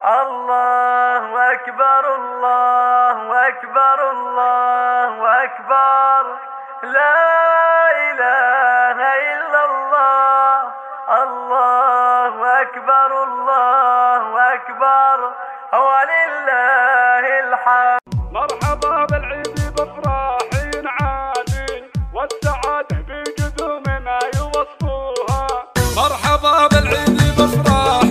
الله أكبر الله أكبر الله أكبر، لا إله إلا الله. الله أكبر الله أكبر ولله الحمد. مرحبا بالعيد بافراح عادي والسعادة بقدوم ما يوصفوها. مرحبا بالعيد بافراح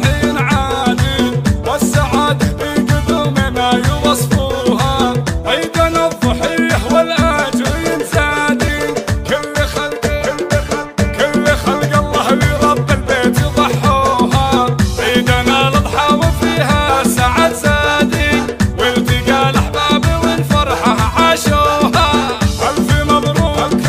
عادي والسعادة بقدوم ما يوصفوها. عيدنا الضحية والأجر ينزادي، كل خلق الله لرب البيت ضحوها. عيدنا الأضحى وفيها سعد زادي، والتقى الأحباب والفرحة عاشوها. ألف مبروك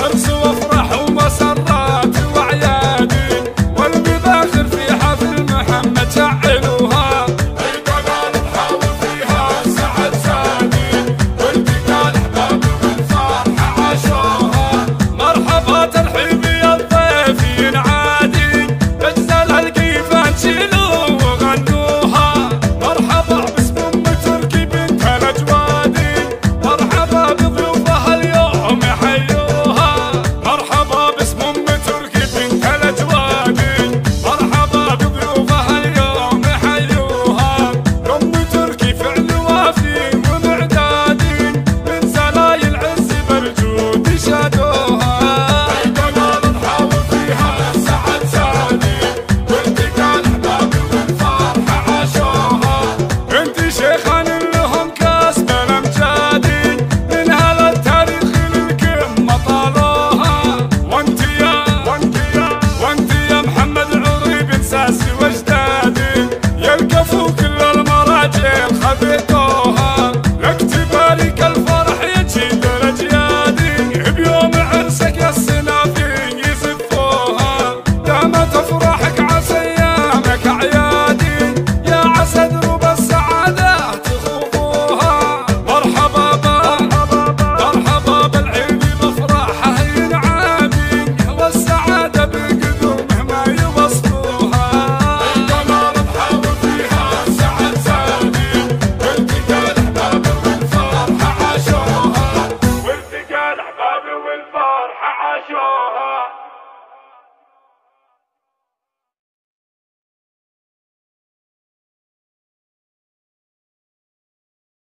عرس وافراح ومسرات وأعيادي، والمباخر في حفل محمد شعلوها. عيدنا الأضحى وفيها سعد زادي، والتقى الأحباب والفرحة عاشوها. مرحبا ترحيب يا الضيف ينعادي، اجزل هالكيفان شيلوا وغنوها. مرحبا باسم ام تركي بنت الاجوادي، مرحبا بضيوفها اليوم يحيوها. مرحبا باسم ام تركي بنت الاجوادي، مرحبا بضيوفها اليوم يحيوها. ام تركي فعل وافي ومعدادي، من سلايل العز بالجود شادوها. عيدنا الأضحى وفيها سعد زادي، والتقى الأحباب والفرحة عاشوها. انت شيخان لهم كاس بالأمجادي، من هذا التاريخ للقمة طالوها. وانت يا محمد عريب ساسي واجدادي، يا الكفو كل المراجل خذيتوها.